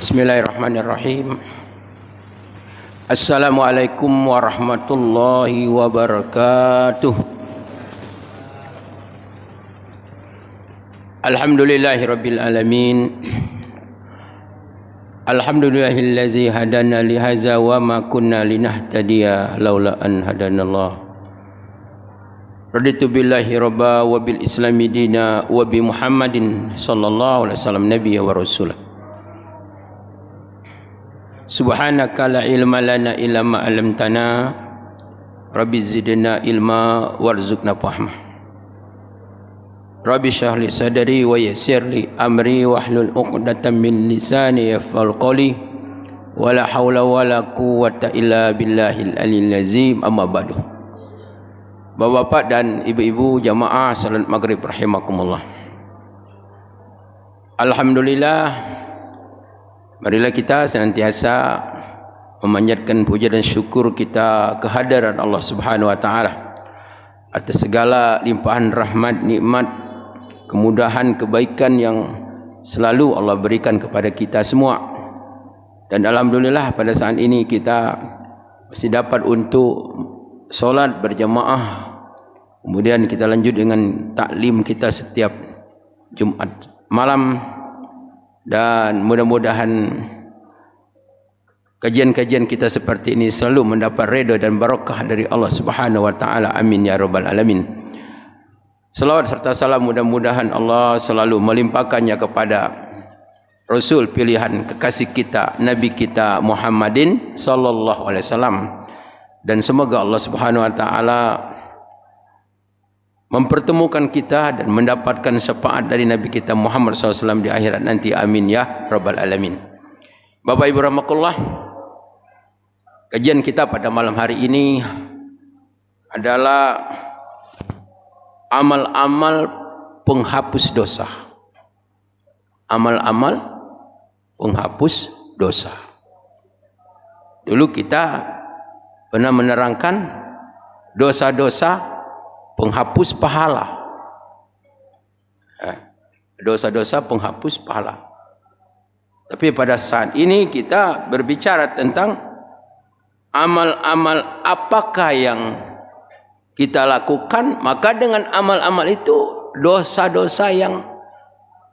Bismillahirrahmanirrahim. Assalamualaikum warahmatullahi wabarakatuh. Alhamdulillahirabbil alamin. Alhamdulillahillazi hadana li hadza wa ma kunna linahtadiya laula an hadanallah. Raditu billahi rabba wa bil islami dina wa bi Muhammadin sallallahu alaihi wasallam nabiyya wa rasulah. Subhanaka la ilma lana illa ma 'allamtana. Rabbi zidna ilma warzuqna fahma. Rabbi shrah li sadri wa yassir li amri wahlul 'uqdatam min lisani yafqahu qawli. Wala haula wala quwwata illa billahil aliyyil azim. Amma ba'du. Bapak-bapak dan ibu-ibu jamaah salat maghrib rahimakumullah. Alhamdulillah, marilah kita senantiasa memanjatkan puja dan syukur kita kehadiran Allah Subhanahu wa taala atas segala limpahan rahmat, nikmat, kemudahan, kebaikan yang selalu Allah berikan kepada kita semua. Dan alhamdulillah pada saat ini kita masih dapat untuk solat berjamaah. Kemudian kita lanjut dengan taklim kita setiap Jumat malam. Dan mudah-mudahan kajian-kajian kita seperti ini selalu mendapat redha dan barakah dari Allah Subhanahu wa taala. Amin ya rabbal alamin. Selawat serta salam mudah-mudahan Allah selalu melimpahkannya kepada Rasul pilihan kekasih kita, Nabi kita Muhammadin sallallahu alaihi wasallam. Dan semoga Allah Subhanahu wa taala mempertemukan kita dan mendapatkan syafaat dari Nabi kita Muhammad SAW di akhirat nanti. Amin ya rabbal alamin. Bapak Ibu rahmatullah, kajian kita pada malam hari ini adalah amal-amal penghapus dosa. Amal-amal penghapus dosa. Dulu kita pernah menerangkan dosa-dosa penghapus pahala. Dosa-dosa penghapus pahala. Tapi pada saat ini kita berbicara tentang amal-amal apakah yang kita lakukan, maka dengan amal-amal itu dosa-dosa yang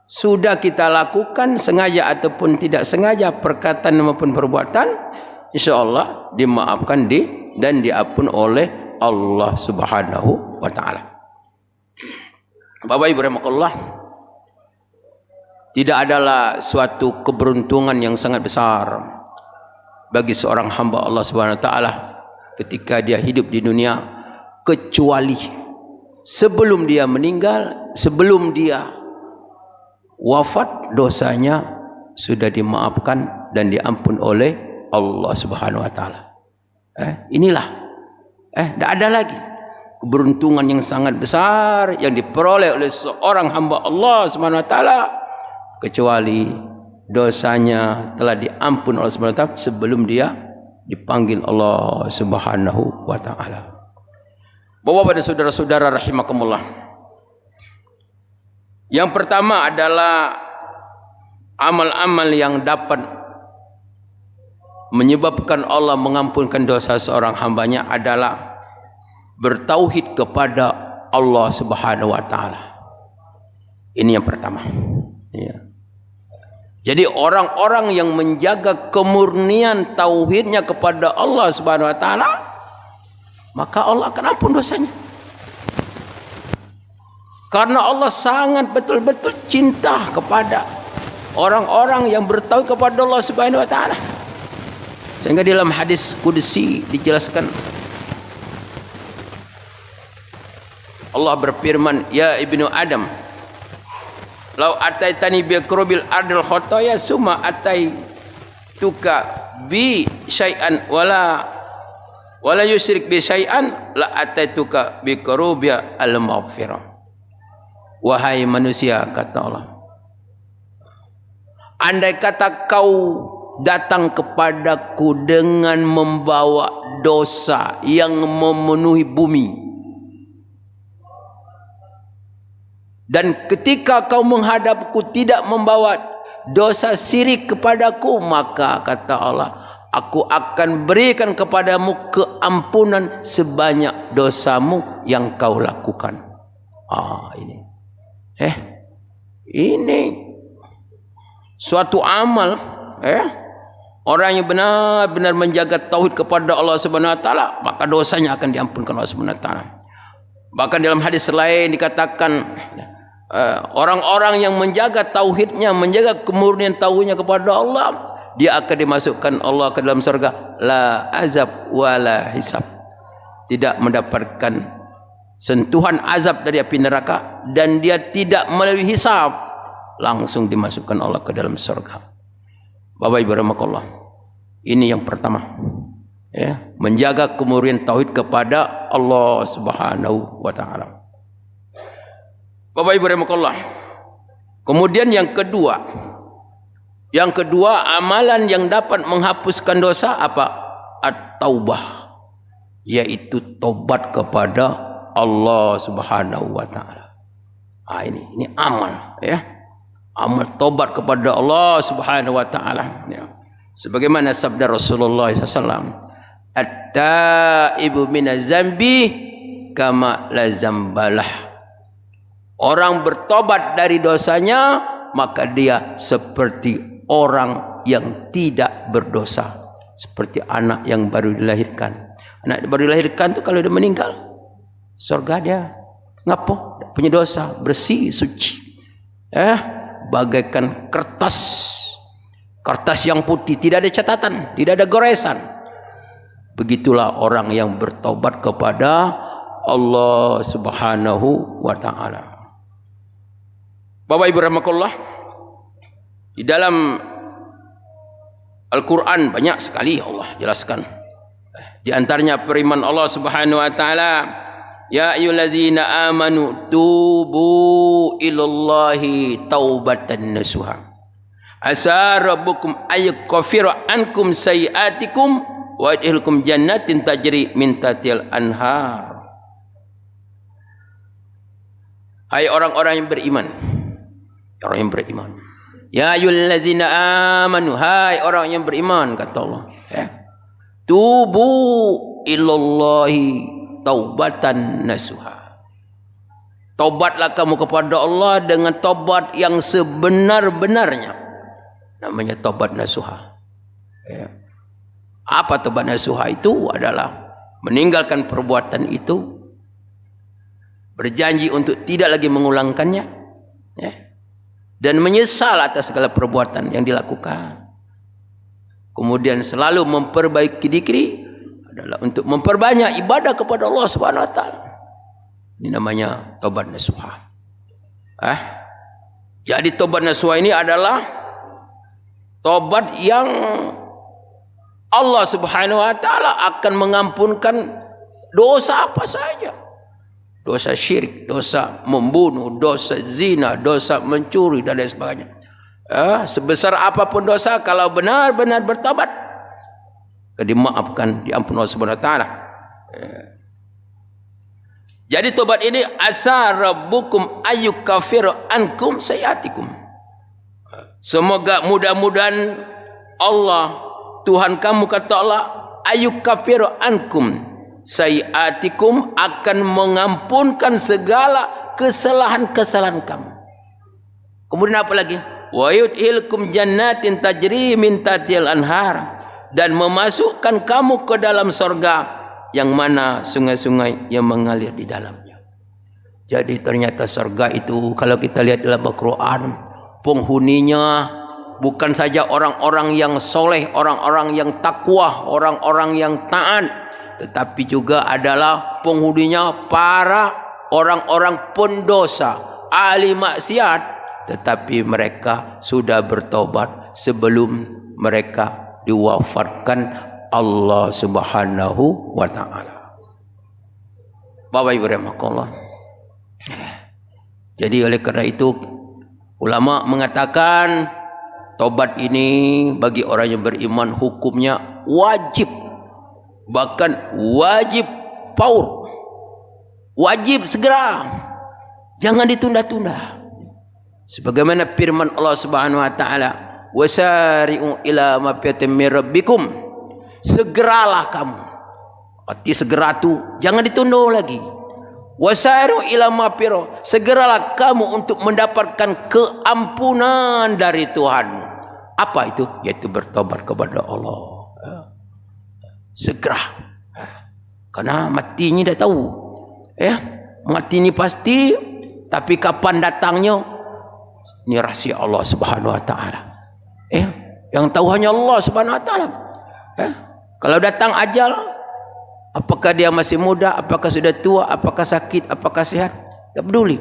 sudah kita lakukan sengaja ataupun tidak sengaja, perkataan maupun perbuatan, insyaallah dimaafkan dan diampun oleh Allah Subhanahu wa taala. Bapak Ibu rahimakumullah, tidak adalah suatu keberuntungan yang sangat besar bagi seorang hamba Allah Subhanahu wa taala ketika dia hidup di dunia, kecuali sebelum dia meninggal, sebelum dia wafat, dosanya sudah dimaafkan dan diampun oleh Allah Subhanahu wa taala. Inilah tidak ada lagi keberuntungan yang sangat besar yang diperoleh oleh seorang hamba Allah Subhanahu wa taala kecuali dosanya telah diampun oleh Subhanahu wa taala sebelum dia dipanggil Allah Subhanahu wa taala. Bapak dan saudara-saudara rahimakumullah. Yang pertama adalah amal-amal yang dapat menyebabkan Allah mengampunkan dosa seorang hambanya adalah bertauhid kepada Allah Subhanahu wa taala. Ini yang pertama. Ya. Jadi orang-orang yang menjaga kemurnian tauhidnya kepada Allah Subhanahu wa taala, maka Allah akan ampun dosanya. Karena Allah sangat betul-betul cinta kepada orang-orang yang bertauhid kepada Allah Subhanahu wa taala. Sehingga dalam hadis qudsi dijelaskan, Allah berfirman, ya ibnu Adam, lau ataitani bi qurbil ardil khotoya summa ataituka bi syai'an wala yusyrik bi syai'an la ataituka bi qurbiya al maghfirah. Wahai manusia, kata Allah, andai kata kau datang kepadaku dengan membawa dosa yang memenuhi bumi, dan ketika kau menghadapku tidak membawa dosa syirik kepadaku, maka kata Allah, aku akan berikan kepadamu keampunan sebanyak dosamu yang kau lakukan. Ini suatu amal, orang yang benar-benar menjaga tauhid kepada Allah Subhanahu wa taala, maka dosanya akan diampunkan Allah Subhanahu wa taala. Bahkan dalam hadis lain dikatakan, orang-orang yang menjaga tauhidnya, menjaga kemurnian tauhidnya kepada Allah, dia akan dimasukkan Allah ke dalam surga, la azab wala hisab, tidak mendapatkan sentuhan azab dari api neraka, dan dia tidak melalui hisab, langsung dimasukkan Allah ke dalam surga. Bapak Ibu rahimakumullah, ini yang pertama, menjaga kemurnian tauhid kepada Allah Subhanahu wa taala. Bapak Ibu rahimakumullah. Kemudian yang kedua, amalan yang dapat menghapuskan dosa apa? At-taubah, yaitu tobat kepada Allah Subhanahu wa taala. Ini amal, amal tobat kepada Allah Subhanahu wa taala. Sebagaimana sabda Rasulullah SAW, at-taibu minaz zambi kama la zambalah. Orang bertobat dari dosanya, maka dia seperti orang yang tidak berdosa, seperti anak yang baru dilahirkan. Anak baru dilahirkan itu kalau dia meninggal, surga dia ngapo, punya dosa, bersih, suci, bagaikan kertas yang putih, tidak ada catatan, tidak ada goresan. Begitulah orang yang bertobat kepada Allah Subhanahu wa taala. Bapak Ibu rahimakumullah, di dalam Al-Quran banyak sekali Allah jelaskan. Di antaranya firman Allah Subhanahu wa taala, ya ayyuhallazina amanu tubu ilallahi taubatan nasuha asa rabbukum ayyukaffira ankum sayiatikum wa yudkhilkum jannatin tajri min tahtiha al-anhar. Hai orang-orang yang beriman, ya ayyuhallazina amanu, hai orang yang beriman, kata Allah, tubu ilallahi taubatan nasuha. Tobatlah kamu kepada Allah dengan tobat yang sebenar-benarnya. Namanya tobat nasuha. Apa tobat nasuha itu? Adalah meninggalkan perbuatan itu, berjanji untuk tidak lagi mengulangkannya, dan menyesal atas segala perbuatan yang dilakukan. Kemudian selalu memperbaiki diri adalah untuk memperbanyak ibadah kepada Allah Subhanahu wa taala. Ini namanya tobat nasuha. Jadi tobat nasuha ini adalah tobat yang Allah Subhanahu wa taala akan mengampunkan dosa apa saja. Dosa syirik, dosa membunuh, dosa zina, dosa mencuri dan lain sebagainya. Sebesar apapun dosa, kalau benar-benar bertobat, dimaafkan, diampuni Allah Subhanahu wa taala. Jadi tobat ini asa rabbukum ayyukaffiru ankum sayiatikum. Semoga mudah-mudahan Allah, Tuhan kamu, kata Allah, ayyukaffiru ankum sayiatikum, akan mengampunkan segala kesalahan-kesalahan kamu. Kemudian apa lagi? Wa yudkhilkum jannatin tajri min tahtiha al-anhar, dan memasukkan kamu ke dalam surga yang mana sungai-sungai yang mengalir di dalamnya. Jadi ternyata surga itu kalau kita lihat dalam Al-Quran, penghuninya bukan saja orang-orang yang soleh, orang-orang yang takwa, orang-orang yang taat, tetapi juga adalah penghuninya para orang-orang pendosa, ahli maksiat, tetapi mereka sudah bertobat sebelum mereka diwafatkan Allah Subhanahu wa taala. Bapak Ibu rahimakumullah. Jadi oleh karena itu ulama mengatakan tobat ini bagi orang yang beriman hukumnya wajib, bahkan wajib faur, wajib segera, jangan ditunda-tunda. Sebagaimana firman Allah Subhanahu wa taala, "Wasari'u ila maghfiratin min rabbikum." Segeralah kamu. Arti segera tu jangan ditunda lagi. Wasari'u ila maghfirah. Segeralah kamu untuk mendapatkan keampunan dari Tuhan. Apa itu? Yaitu bertobat kepada Allah. Segera. Karena mati ini dah tahu. Mati ini pasti, tapi kapan datangnya? Ini rahsia Allah Subhanahu wa taala. Yang tahu hanya Allah Subhanahu wa taala. Kalau datang ajal, apakah dia masih muda, apakah sudah tua, apakah sakit, apakah sehat, tak peduli.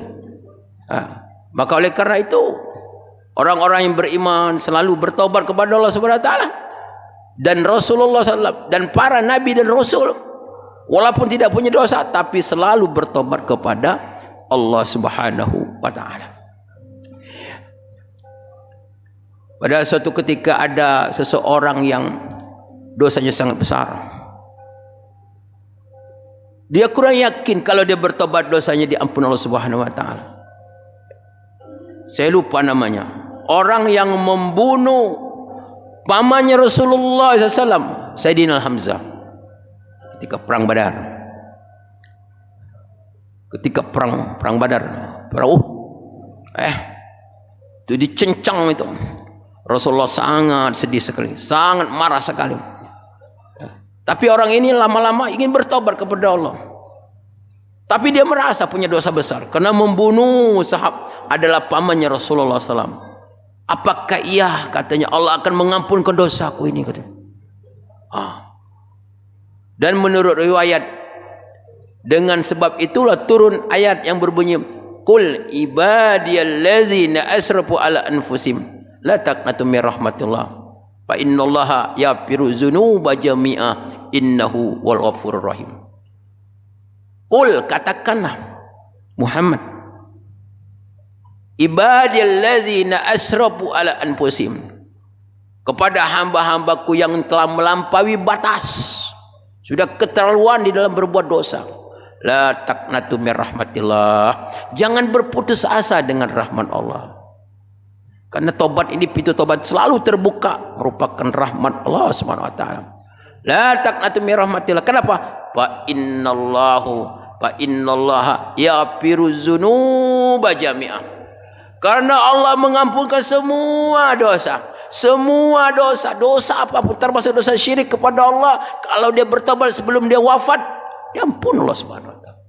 Maka oleh karena itu, orang-orang yang beriman selalu bertobat kepada Allah Subhanahu wa taala. Dan Rasulullah SAW dan para nabi dan rasul, walaupun tidak punya dosa, tapi selalu bertobat kepada Allah Subhanahu wa taala. Pada suatu ketika ada seseorang yang dosanya sangat besar. Dia kurang yakin kalau dia bertobat dosanya diampuni Allah Subhanahu wa taala. Saya lupa namanya. Orang yang membunuh pamannya Rasulullah SAW, Sayyidina Hamzah, ketika perang Badar. Ketika perang Badar, perang Uhud. Itu dicencang itu. Rasulullah sangat sedih sekali, sangat marah sekali. Tapi orang ini lama-lama ingin bertobat kepada Allah. Tapi dia merasa punya dosa besar karena membunuh sahabat adalah pamannya Rasulullah SAW. Apakah iya, katanya, Allah akan mengampunkan dosaku ini, katanya. Dan menurut riwayat, dengan sebab itulah turun ayat yang berbunyi, "Qul ibadiyallazina asrafu ala anfusihim la taqnatu min rahmatillah fa innallaha yaghfiru dzunuba jami'a innahu wal ghafurur rahim." Qul, katakanlah Muhammad, ibadiyallazina asrafu ala anfusihim, kepada hamba-hambaku yang telah melampaui batas, sudah keterlaluan di dalam berbuat dosa, la taqnatu min rahmatillah, jangan berputus asa dengan rahmat Allah. Karena tobat ini, pintu tobat selalu terbuka, merupakan rahmat Allah Subhanahu wa taala. La taqnatu min rahmatillah. Kenapa? Fa innallaha yaghfiru dzunuba jami'ah. Karena Allah mengampunkan semua dosa. Semua dosa, dosa apapun, termasuk dosa syirik kepada Allah, kalau dia bertobat sebelum dia wafat, ya ampun Allah Subhanahu wa taala.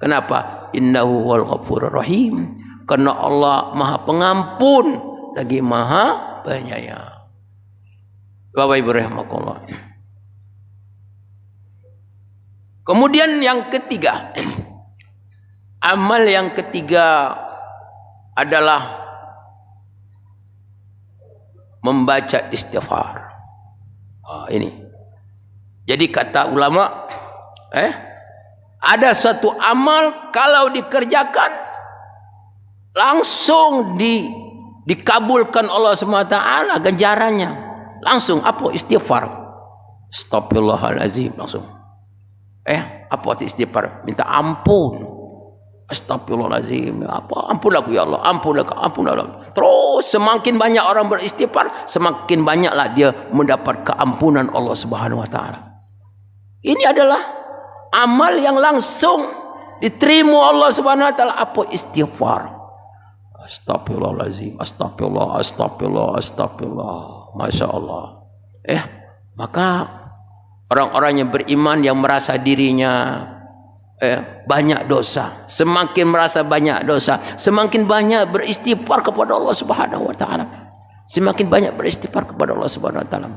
Kenapa? Innahu wal ghafurur rahim. Karena Allah Maha Pengampun lagi Maha Penyayang. Bapak Ibu rahimakumullah. Kemudian yang ketiga, amal yang ketiga adalah membaca istighfar. Ini. Jadi kata ulama, ada satu amal kalau dikerjakan langsung dikabulkan Allah SWT ganjarannya. Langsung apa? Istighfar. Astagfirullahalazim, langsung. Apa arti istighfar? Minta ampun. Astagfirullahalazim. Apa? Ampun aku ya Allah. Ampun Allah. Terus semakin banyak orang beristighfar, semakin banyaklah dia mendapat keampunan Allah Subhanahu wa taala. Ini adalah amal yang langsung diterima Allah Subhanahu wa taala. Apa? Istighfar. Astagfirullahalazim. Astagfirullah. Masya Allah. Maka orang-orang yang beriman yang merasa dirinya banyak dosa, semakin merasa banyak dosa, semakin banyak beristighfar kepada Allah Subhanahu wa taala. Semakin banyak beristighfar kepada Allah Subhanahu wa taala.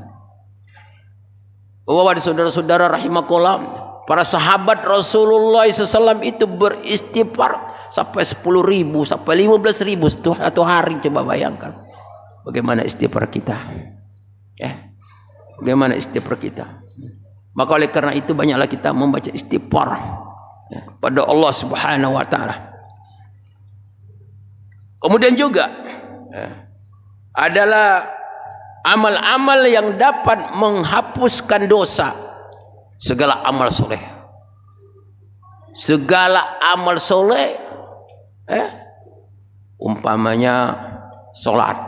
Bapak-bapak, saudara-saudara rahimakumullah, para sahabat Rasulullah SAW itu beristighfar sampai 10.000, sampai 15.000 satu hari. Coba bayangkan bagaimana istighfar kita. Bagaimana istighfar kita. Maka oleh karena itu banyaklah kita membaca istighfar pada Allah Subhanahu wa taala. Kemudian juga adalah amal-amal yang dapat menghapuskan dosa. Segala amal soleh. Segala amal soleh Umpamanya solat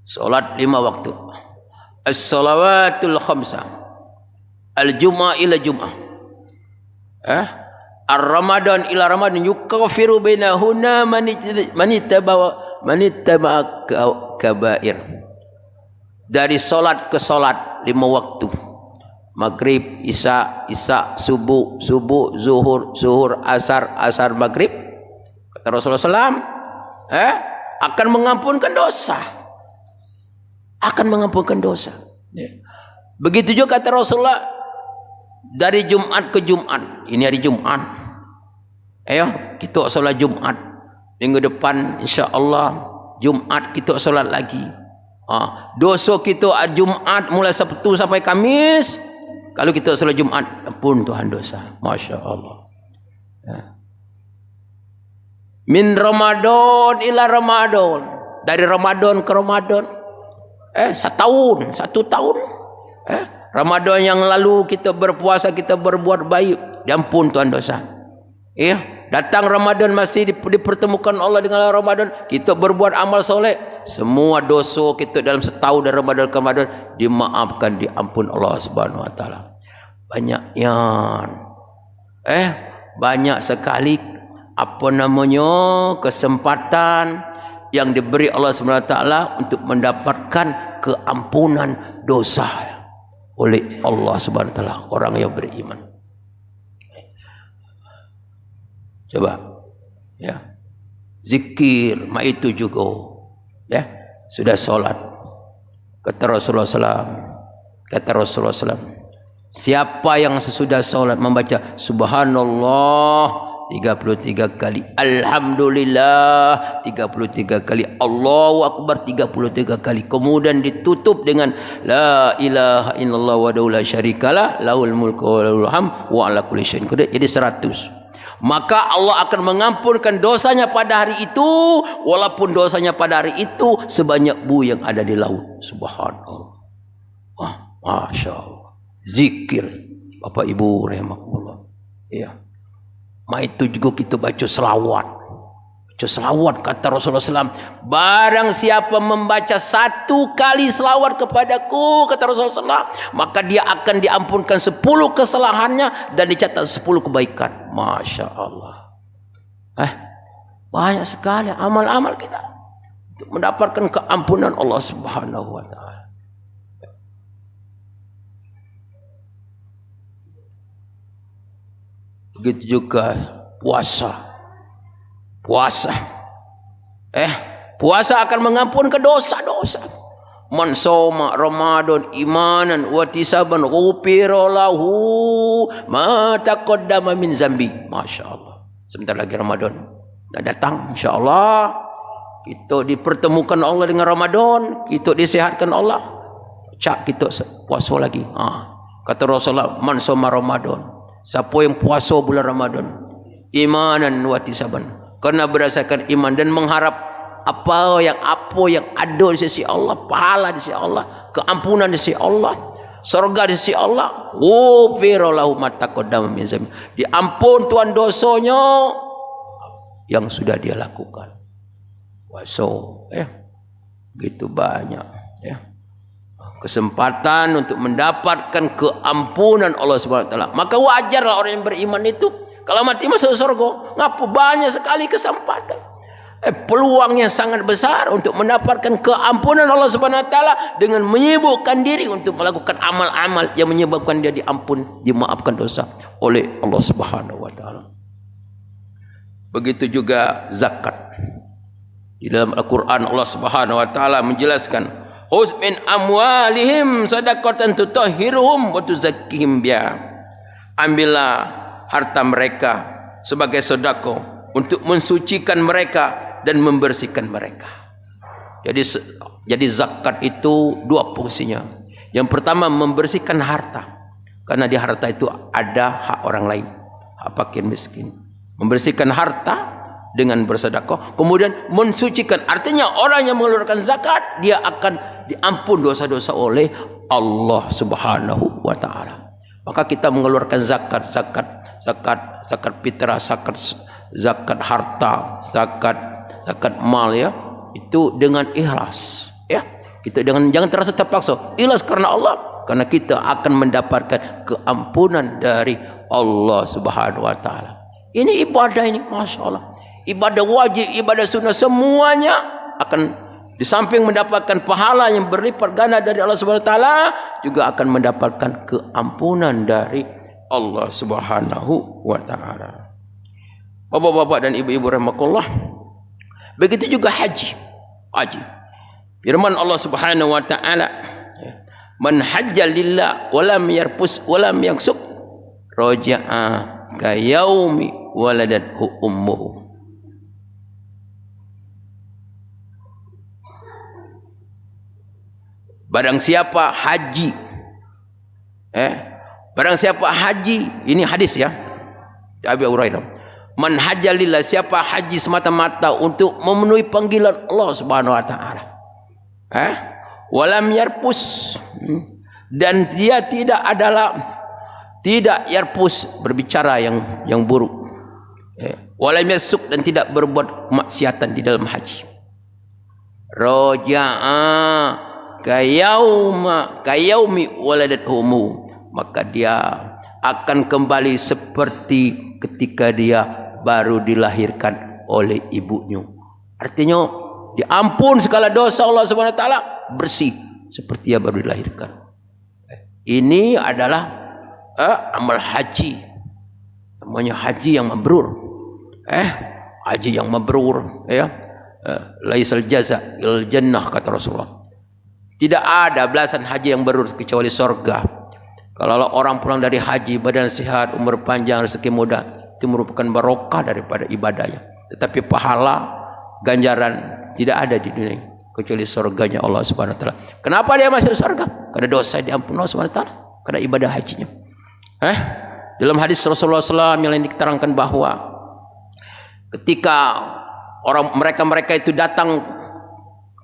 5 waktu. As-salawatul khamsah. Al-jum'ah ila jum'ah. Ar-ramadan ila ramadan yukaffiru bainahunna man ittaba kabair. Dari solat ke solat 5 waktu. Maghrib, isya, subuh, zuhur, asar, maghrib. Kata Rasulullah SAW, akan mengampunkan dosa. Akan mengampunkan dosa. Begitu juga kata Rasulullah, dari Jumat ke Jumat. Ini hari Jumat. Ayo, kita solat Jumat. Minggu depan, insya-Allah Jumat kita solat lagi. Dosa kita Jumat mulai Sabtu sampai Kamis. Kalau kita solat Jumat, ampun Tuhan dosa. Masya Allah. Min Ramadan ila Ramadan. Dari Ramadan ke Ramadan. 1 tahun. Ramadan yang lalu kita berpuasa, kita berbuat baik. Diampun Tuhan dosa. Datang Ramadan masih dipertemukan Allah dengan Ramadan. Kita berbuat amal soleh. Semua dosa kita dalam setahun dari Ramadan ke Ramadan dimaafkan, diampun Allah Subhanahu Wa Taala. Banyak sekali kesempatan yang diberi Allah Subhanahu Wa Taala untuk mendapatkan keampunan dosa oleh Allah Subhanahu Wa Taala, orang yang beriman. Coba zikir itu juga sudah solat. Kata Rasulullah SAW, siapa yang sesudah solat membaca subhanallah 33 kali, alhamdulillah 33 kali, Allahu akbar 33 kali, kemudian ditutup dengan la ilaha illallah wahdahu la syarikalah lahul mulku wa lahul hamd wa ala kulli syai'in qadir, jadi 100. Maka Allah akan mengampunkan dosanya pada hari itu, walaupun dosanya pada hari itu sebanyak buih yang ada di laut. Subhanallah. Masya Allah. Zikir, Bapak Ibu rahimakumullah. Itu juga kita baca selawat. Kata Rasulullah SAW, barang siapa membaca 1 kali selawat kepadaku, kata Rasulullah SAW, maka dia akan diampunkan 10 kesalahannya dan dicatat 10 kebaikan. Masya Allah. Banyak sekali amal-amal kita untuk mendapatkan keampunan Allah Subhanahu Wa Taala. Begitu juga puasa. Puasa akan mengampunkan dosa-dosa. Man shoma Ramadan imanan wa tisaban ghufira lahu ma taqaddama min zambi. Masya Allah. Sebentar lagi Ramadan dah datang, insya-Allah. Kita dipertemukan Allah dengan Ramadan, kita disehatkan Allah. Kita puasa lagi. Kata Rasulullah, man shoma Ramadan. Siapa yang puasa bulan Ramadan imanan wa tisaban, karena berdasarkan iman dan mengharap apa yang ada di sisi Allah, pahala di sisi Allah, keampunan di sisi Allah, surga di sisi Allah. Ghufira lahu ma taqaddama min dzambi, diampun Tuhan dosanya yang sudah dia lakukan. Begitu banyak kesempatan untuk mendapatkan keampunan Allah Subhanahu Wa Taala. Maka wajarlah orang yang beriman itu kalau mati masuk surga. Ngapa banyak sekali kesempatan, peluangnya sangat besar untuk mendapatkan keampunan Allah Subhanahu Wa Taala dengan menyibukkan diri untuk melakukan amal-amal yang menyebabkan dia dimaafkan dosa oleh Allah Subhanahu Wa Taala. Begitu juga zakat. Di dalam Al-Quran Allah Subhanahu Wa Taala menjelaskan, khudz min amwalihim shadaqatan tutahhiruhum wa tuzakkihim biha. Ambillah harta mereka sebagai sedekah untuk mensucikan mereka dan membersihkan mereka. Jadi zakat itu 2 fungsinya. Yang pertama membersihkan harta, karena di harta itu ada hak orang lain, hak fakir miskin. Membersihkan harta dengan bersedekah, kemudian mensucikan, artinya orang yang mengeluarkan zakat dia akan diampun dosa-dosa oleh Allah Subhanahu Wa Taala. Maka kita mengeluarkan zakat fitrah, zakat harta, zakat mal ya, itu dengan ikhlas ya. Kita jangan terasa terpaksa, ikhlas karena Allah, karena kita akan mendapatkan keampunan dari Allah Subhanahu wa taala. Ini ibadah ini, Masya Allah, ibadah wajib, ibadah sunnah, semuanya akan di samping mendapatkan pahala yang berlipat ganda dari Allah Subhanahu wa taala, juga akan mendapatkan keampunan dari Allah Subhanahu wa taala. Bapak-bapak dan ibu-ibu rahimakumullah, begitu juga haji. Firman Allah Subhanahu wa taala, man hajja lillah wa lam yarfus wa lam yaksuk raja'a ka yaumi waladathu ummuhu. Barang siapa haji, barang siapa haji, ini hadis ya, Abi Hurairah. Man hajja lillah, siapa haji semata-mata untuk memenuhi panggilan Allah Subhanahu wa taala. Walam yarpus, dan dia tidak yarpus, berbicara yang buruk. Walam yasuk, dan tidak berbuat kemaksiatan di dalam haji. Raja'a kayaumi waladathumu, maka dia akan kembali seperti ketika dia baru dilahirkan oleh ibunya. Artinya diampun segala dosa Allah Subhanahu wa taala, bersih seperti dia baru dilahirkan. Ini adalah amal haji, namanya haji yang mabrur. Haji yang mabrur ya, laisal jaza il jannah, kata Rasulullah. Tidak ada belasan haji yang mabrur kecuali surga. Kalau orang pulang dari haji badan sehat, umur panjang, rezeki muda, itu merupakan barokah daripada ibadahnya. Tetapi pahala, ganjaran tidak ada di dunia kecuali surganya Allah Subhanahu wa taala. Kenapa dia masuk surga? Karena dosa diampuni Allah Subhanahu wa taala, karena ibadah hajinya. Dalam hadis Rasulullah SAW yang lain diterangkan bahwa ketika mereka itu datang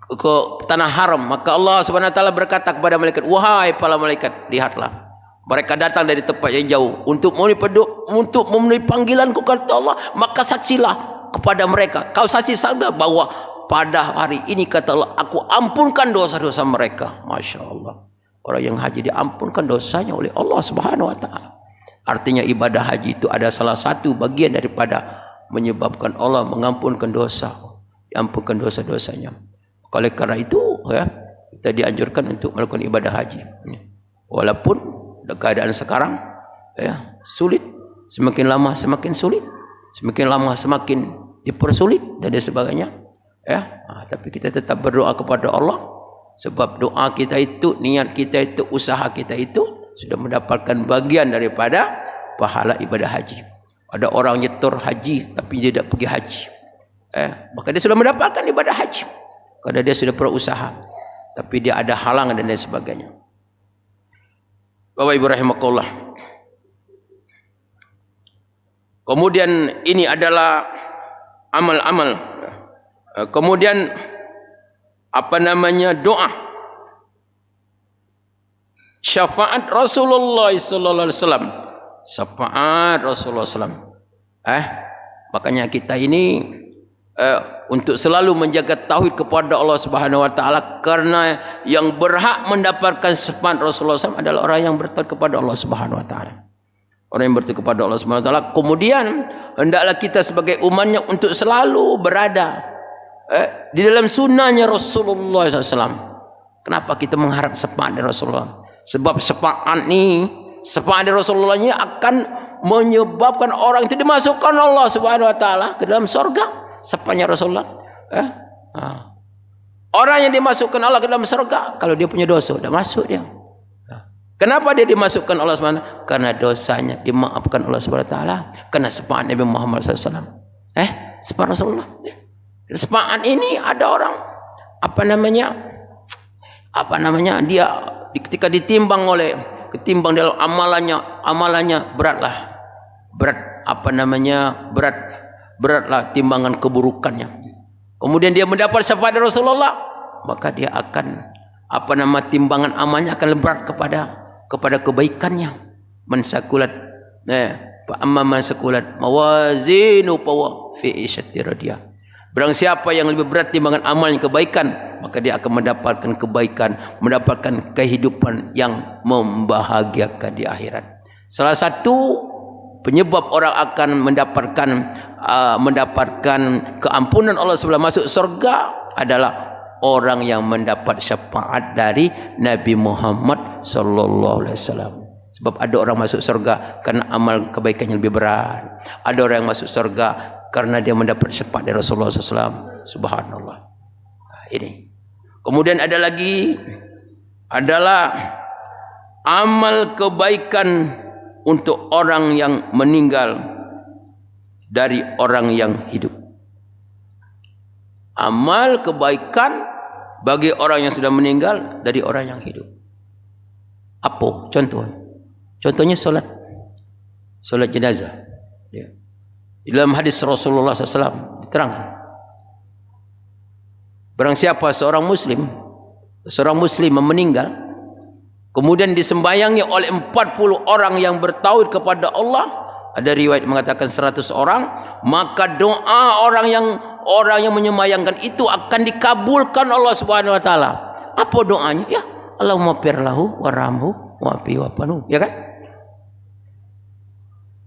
ke tanah haram, maka Allah Subhanahu wa taala berkata kepada malaikat, wahai para malaikat, lihatlah, mereka datang dari tempat yang jauh untuk memenuhi panggilanku, kata Allah, maka saksilah kepada mereka, kau saksilah bahwa pada hari ini, kata Allah, aku ampunkan dosa-dosa mereka. Masya Allah, orang yang haji diampunkan dosanya oleh Allah Subhanahu wa taala. Artinya ibadah haji itu ada salah satu bagian daripada menyebabkan Allah mengampunkan dosa, diampunkan dosa-dosanya. Oleh karena itu ya, kita dianjurkan untuk melakukan ibadah haji. Walaupun keadaan sekarang ya sulit, semakin lama semakin sulit, semakin lama semakin dipersulit dan sebagainya ya. Tapi kita tetap berdoa kepada Allah, sebab doa kita itu, niat kita itu, usaha kita itu sudah mendapatkan bagian daripada pahala ibadah haji. Ada orang nyetor haji tapi dia tidak pergi haji, maka dia sudah mendapatkan ibadah haji karena dia sudah berusaha, tapi dia ada halangan dan lain sebagainya. Bapak Ibu rahimakumullah. Kemudian ini adalah amal-amal. Kemudian doa. Syafaat Rasulullah sallallahu alaihi wasallam. Syafaat Rasulullah sallallahu alaihi wasallam. Makanya kita ini untuk selalu menjaga tauhid kepada Allah Subhanahu wa taala, karena yang berhak mendapatkan syafaat Rasulullah SAW adalah orang yang bertauhid kepada Allah Subhanahu wa taala. Orang yang bertauhid kepada Allah Subhanahu wa taala. Kemudian hendaklah kita sebagai umatnya untuk selalu berada di dalam sunnahnya Rasulullah SAW. Kenapa kita mengharap syafaat dari Rasulullah? Sebab syafaat dari Rasulullah ini akan menyebabkan orang itu dimasukkan Allah Subhanahu wa taala ke dalam surga. Syafaatnya Rasulullah. Orang yang dimasukkan Allah ke dalam surga, kalau dia punya dosa, sudah masuk dia. Kenapa dia dimasukkan Allah SWT? Karena dosanya dimaafkan Allah SWT. Karena syafaat Nabi Muhammad SAW. Syafaat Rasulullah. Syafaat ini ada orang dia ketika ditimbang dalam amalannya beratlah timbangan keburukannya. Kemudian dia mendapat syafaat dari Rasulullah, maka dia akan timbangan amalnya akan berat kepada kebaikannya. Mensakulat fa amma man saqulat mawazinu fa fi isyati radiyah. Barang siapa yang lebih berat timbangan amalnya kebaikan, maka dia akan mendapatkan kebaikan, mendapatkan kehidupan yang membahagiakan di akhirat. Salah satu penyebab orang akan mendapatkan keampunan Allah sebelum masuk surga adalah orang yang mendapat syafaat dari Nabi Muhammad sallallahu alaihi wasallam. Sebab ada orang masuk surga karena amal kebaikannya lebih berat. Ada orang yang masuk surga karena dia mendapat syafaat dari Rasulullah SAW. Subhanallah. Ini. Kemudian ada lagi adalah amal kebaikan untuk orang yang meninggal dari orang yang hidup. Amal kebaikan bagi orang yang sudah meninggal dari orang yang hidup. Apa contoh? Contohnya solat jenazah. Ya. Dalam hadis Rasulullah SAW diterangkan, barang siapa seorang muslim meninggal, kemudian disembayangi oleh 40 orang yang bertauhid kepada Allah, ada riwayat mengatakan 100 orang, maka doa orang yang menyemayangkan itu akan dikabulkan Allah Subhanahu wa taala. Apa doanya? Ya, Allahumma firlahu warhamhu wa'afi wa'fanu, ya kan?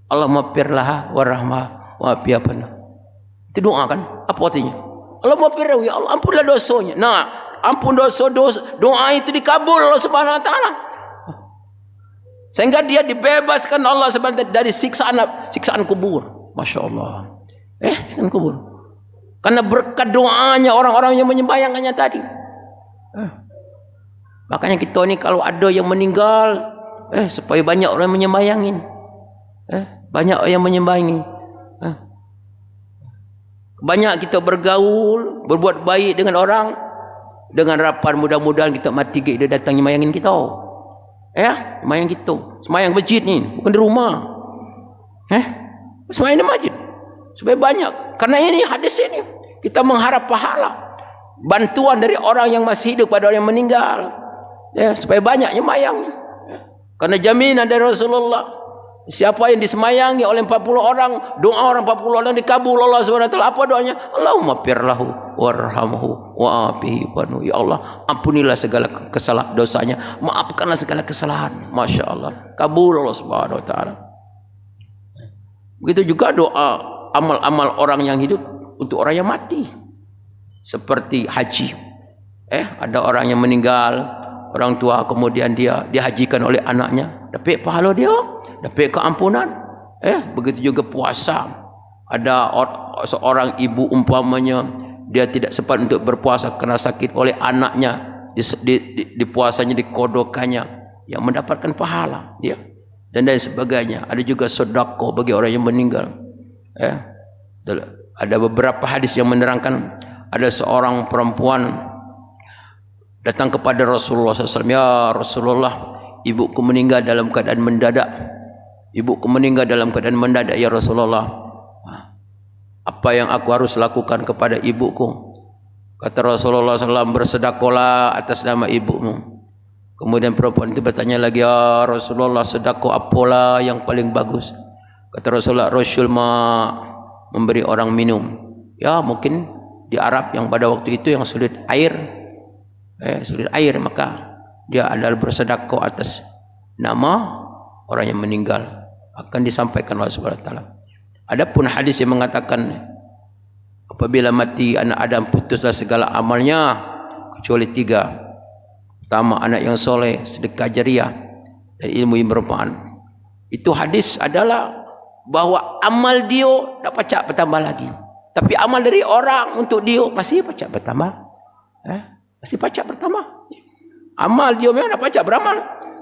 Allahumma firlaha warhamha wa'afi wa'fanu. Itu doa kan? Apa artinya? Allahumma firlahu, ya Allah ampunlah dosanya. Nah, ampun dosa, doa itu dikabul Allah Subhanahu wa taala. Sehingga dia dibebaskan Allah Subhanahu wa taala dari siksaan kubur. Masya Allah. Siksaan kubur. Karena berkat doanya orang-orang yang menyembayangkannya tadi. Makanya kita ni kalau ada yang meninggal, supaya banyak orang menyembayangin. Banyak yang menyembayangi. Banyak kita bergaul, berbuat baik dengan orang, dengan harapan mudah-mudahan kita mati dia datang menyembayangin kita. Semayang kita. Semayang masjid ni, bukan di rumah. Semayang di masjid. Supaya banyak. Karena ini hadis ini, kita mengharap pahala, bantuan dari orang yang masih hidup pada orang yang meninggal. Supaya banyak nyemayang. Karena jaminan dari Rasulullah, siapa yang disemayangi oleh 40 orang, doa orang 40 orang dikabul Allah SWT. Apa doanya? Allahumma firlahu warhamhu wa'afihi wa'nu. Ya Allah, ampunilah segala kesalahan dosanya, maafkanlah segala kesalahan. Masya Allah, kabul Allah SWT. Begitu juga doa amal-amal orang yang hidup untuk orang yang mati, seperti haji. Ada orang yang meninggal, orang tua, kemudian dia dihajikan oleh anaknya, dapat pahala dia, dapat keampunan. Begitu juga puasa. Ada seorang ibu umpamanya dia tidak sempat untuk berpuasa karena sakit, oleh anaknya di puasanya dikodokannya, yang mendapatkan pahala dia, dan lain sebagainya. Ada juga sedekah bagi orang yang meninggal. Ada beberapa hadis yang menerangkan, ada seorang perempuan datang kepada Rasulullah SAW. Ya Rasulullah, ibuku meninggal dalam keadaan mendadak. Ibuku meninggal dalam keadaan mendadak ya Rasulullah. Apa yang aku harus lakukan kepada ibuku? Kata Rasulullah SAW, bersedekahlah atas nama ibumu. Kemudian perempuan itu bertanya lagi, ya Rasulullah, sedekah apalah yang paling bagus? Kata Rasulullah, Rasul memberi orang minum. Ya mungkin di Arab yang pada waktu itu yang sulit air, maka dia adalah bersedekah atas nama orang yang meninggal, akan disampaikan oleh Subhanahu wa taala. Adapun hadis yang mengatakan apabila mati anak Adam putuslah segala amalnya kecuali 3. Pertama, anak yang soleh, sedekah jariah, dan ilmu yang bermanfaat. Itu hadis adalah bahwa amal dia tak pacak bertambah lagi, tapi amal dari orang untuk dia pasti pacak bertambah. Pasti pacak bertambah. Amal dia memang tak pacak beramal,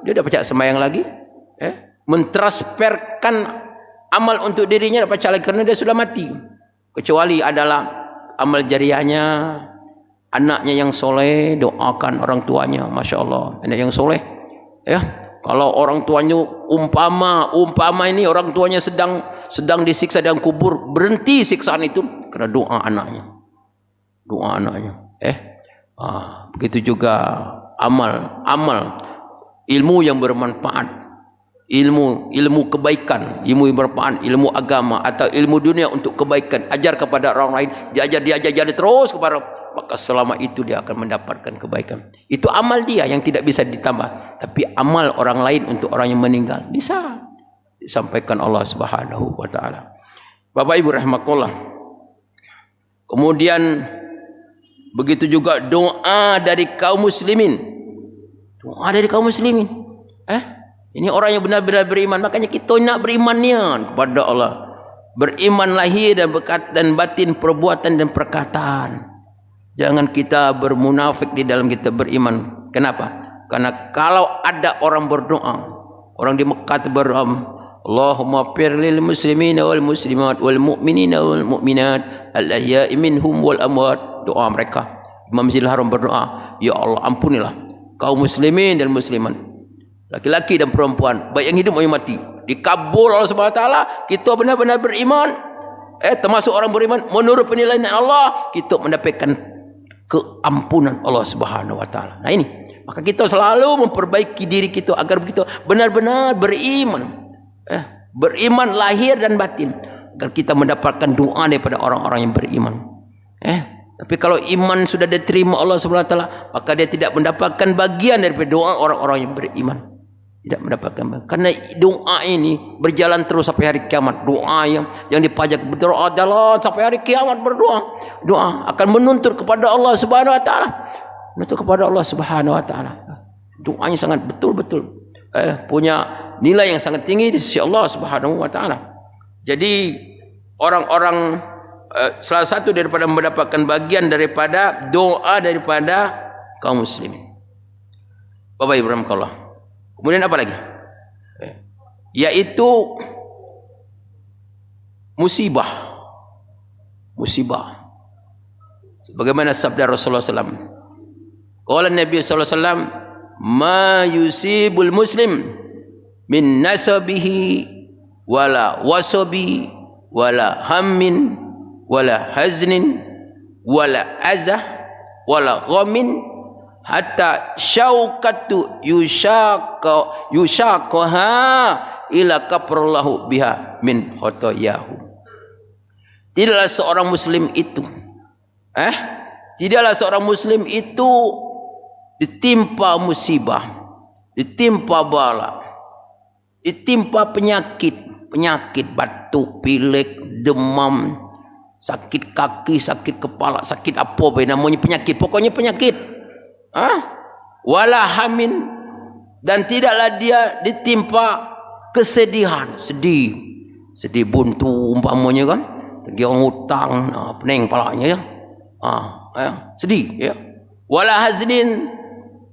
dia dah pacak sembahyang lagi, mentransferkan amal untuk dirinya tak pacak lagi kerana dia sudah mati. Kecuali adalah amal jariahnya, anaknya yang soleh, doakan orang tuanya. Masya Allah, anak yang soleh. Kalau orang tuanya umpama ini orang tuanya sedang disiksa dalam kubur, berhenti siksaan itu kerana doa anaknya. Begitu juga amal ilmu yang bermanfaat. ilmu kebaikan, ilmu bermanfaat, ilmu agama atau ilmu dunia untuk kebaikan, ajar kepada orang lain, diajar terus kepada, maka selama itu dia akan mendapatkan kebaikan. Itu amal dia yang tidak bisa ditambah, tapi amal orang lain untuk orang yang meninggal bisa disampaikan Allah Subhanahu wa taala. Bapak Ibu rahimakumullah. Kemudian begitu juga doa dari kaum muslimin. Doa dari kaum muslimin. Ini orang yang benar-benar beriman. Makanya kita nak berimannya kepada Allah. Beriman lahir dan batin, perbuatan dan perkataan. Jangan kita bermunafik di dalam kita beriman. Kenapa? Karena kalau ada orang berdoa, orang di Mekah berdoa, Allahumma firlil muslimina wal muslimat wal mu'minina wal mu'minat al-ahya'i minhum wal amwat. Doa mereka. Imam Masjidil Haram berdoa, ya Allah ampunilah kaum muslimin dan muslimat, laki-laki dan perempuan, baik yang hidup maupun yang mati. Dikabul Allah Subhanahu wa taala, kita benar-benar beriman. Termasuk orang beriman menurut penilaian Allah, kita mendapatkan keampunan Allah Subhanahu wa taala. Nah ini, maka kita selalu memperbaiki diri kita agar kita benar-benar beriman. Beriman lahir dan batin, agar kita mendapatkan doa daripada orang-orang yang beriman. Tapi kalau iman sudah diterima Allah Subhanahu wa taala, maka dia tidak mendapatkan bagian daripada doa orang-orang yang beriman. Tidak mendapatkan bagian. Karena doa ini berjalan terus sampai hari kiamat. Doa yang dipajak berdoa adalah sampai hari kiamat berdoa. Doa akan menuntut kepada Allah Subhanahu wa taala. Menuntut kepada Allah Subhanahu wa taala. Doanya sangat betul-betul punya nilai yang sangat tinggi di sisi Allah Subhanahu wa taala. Jadi orang-orang salah satu daripada mendapatkan bagian daripada doa daripada kaum muslimin. Bapak Ibu rahimakumullah. Kemudian apa lagi? Yaitu musibah. Musibah. Sebagaimana sabda Rasulullah SAW. Qala Nabi SAW, ma yusibul muslim min nasabihi wala wasabi wala hammin wala haznin wala azah wala ghamin hatta syaukatu yushaqaha ila kaprallahu biha min khotoyahu. Tidaklah seorang muslim itu tidaklah seorang muslim itu ditimpa musibah, ditimpa bala, ditimpa penyakit batuk, pilek, demam, sakit kaki, sakit kepala, sakit apa namanya penyakit, pokoknya penyakit. Wala hamin, dan tidaklah dia ditimpa kesedihan, sedih buntu umpamanya kan, tagih orang hutang, pening palanya sedih ya. Wala haznin,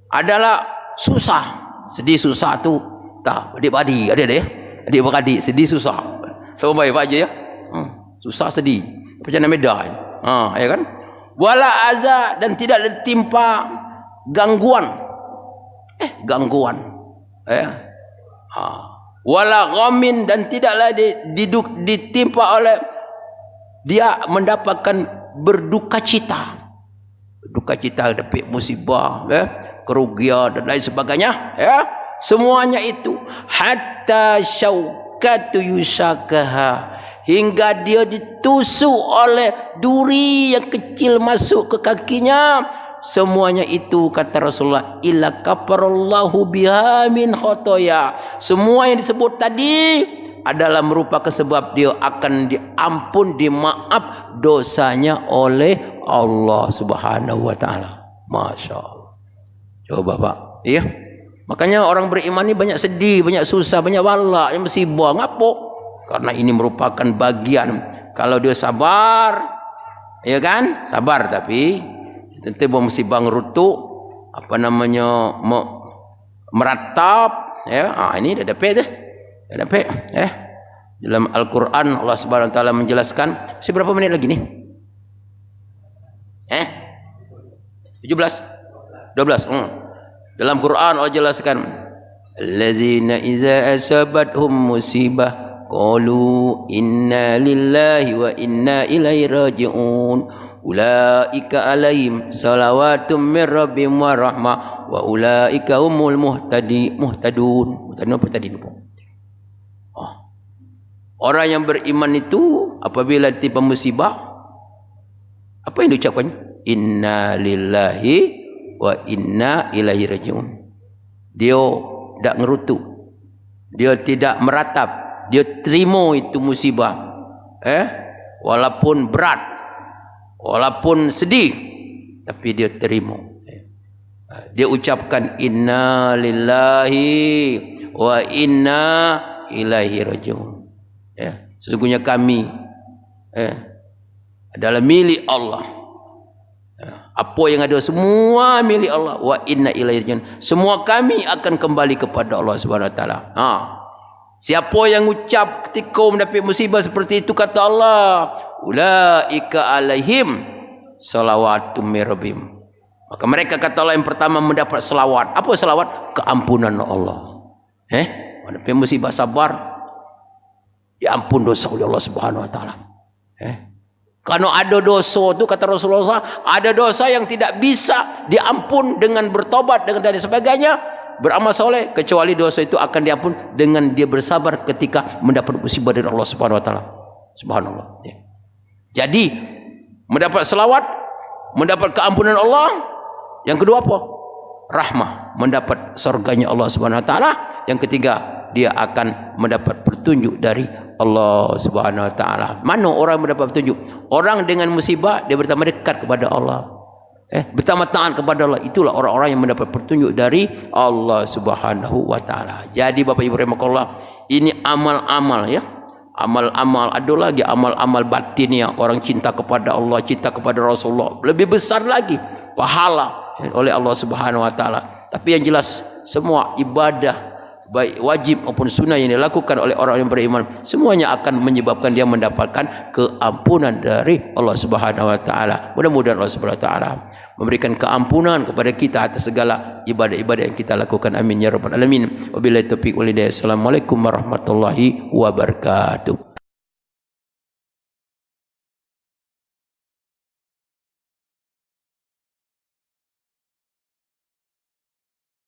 adalah susah, sedih susah tu tak adik-beradik ada ya, adik-beradik sedih susah sama baik aja ya, susah sedih macam medan ya kan. Wala azza, dan tidak ditimpa gangguan wala ghamin, dan tidaklah ditimpa oleh dia mendapatkan berduka cita dapat musibah kerugian dan lain sebagainya semuanya itu hatta syaukatu yushakaha, hingga dia ditusuk oleh duri yang kecil masuk ke kakinya. Semuanya itu kata Rasulullah illa kafarallahu biha min khotoya. Semua yang disebut tadi adalah merupakan sebab dia akan diampun, dimaaf dosanya oleh Allah Subhanahu wa taala. Masya Allah. Coba Pak, iya. Makanya orang beriman ini banyak sedih, banyak susah, banyak bala, yang musibah. Ngapo? Karena ini merupakan bagian. Kalau dia sabar, ya kan? Sabar, tapi nanti musibah ngerutuk, apa namanya, meratap, ya. Ini dah dapat dah. Dah dapat, ya. Dalam Al-Quran Allah Subhanahu wa taala menjelaskan. Berapa menit lagi nih? 17 12. Dalam Quran Allah jelaskan, allazina iza asabathum musibah qalu inna lillahi wa inna ilaihi raji'un ulaika alaihim salawatum mir rabbihim wa rahmah wa ulaika humul muhtadun. Orang yang beriman itu apabila ditimpa musibah, apa yang diucapkan? Inna lillahi wa inna ilaihi rajiun. Dia tidak ngerutu, dia tidak meratap, dia terima itu musibah, walaupun berat, walaupun sedih, tapi dia terima. Dia ucapkan inna lillahi wa inna ilaihi rajiun. Sesungguhnya kami adalah milik Allah. Apa yang ada semua milik Allah. Wa inna ilaihi rajiun. Semua kami akan kembali kepada Allah Subhanahu wa taala. Siapa yang ucap ketika mendapat musibah seperti itu, kata Allah, ulaika alaihim salawatum mir rabbihim. Maka mereka, kata Allah, yang pertama mendapat selawat. Apa selawat? Keampunan Allah. Mendapat musibah, sabar, diampun dosa oleh Allah Subhanahu wa taala. Karena ada dosa tu, kata Rasulullah, ada dosa yang tidak bisa diampun dengan bertobat dengan dan sebagainya, beramal soleh, kecuali dosa itu akan diampun dengan dia bersabar ketika mendapat musibah dari Allah Subhanahu wa taala. Subhanallah. Jadi mendapat selawat, mendapat keampunan Allah. Yang kedua apa? Rahmah, mendapat surganya Allah Subhanahu wa taala. Yang ketiga, dia akan mendapat petunjuk dari Allah Subhanahu wa taala. Mana orang mendapat petunjuk? Orang dengan musibah dia bertambah dekat kepada Allah. Bertambah taat kepada Allah. Itulah orang-orang yang mendapat petunjuk dari Allah Subhanahu wa taala. Jadi Bapak Ibu rahimakumullah, ini amal-amal ya. Amal-amal, ada lagi amal-amal batin yang orang cinta kepada Allah, cinta kepada Rasulullah. Lebih besar lagi pahala oleh Allah Subhanahu wa taala. Tapi yang jelas semua ibadah baik wajib maupun sunnah yang dilakukan oleh orang yang beriman, semuanya akan menyebabkan dia mendapatkan keampunan dari Allah Subhanahu wa taala. Mudah-mudahan Allah Subhanahu wa taala memberikan keampunan kepada kita atas segala ibadah-ibadah yang kita lakukan. Amin ya rabbal alamin. Wabillahi taufiq wal hidayah. Assalamualaikum warahmatullahi wabarakatuh.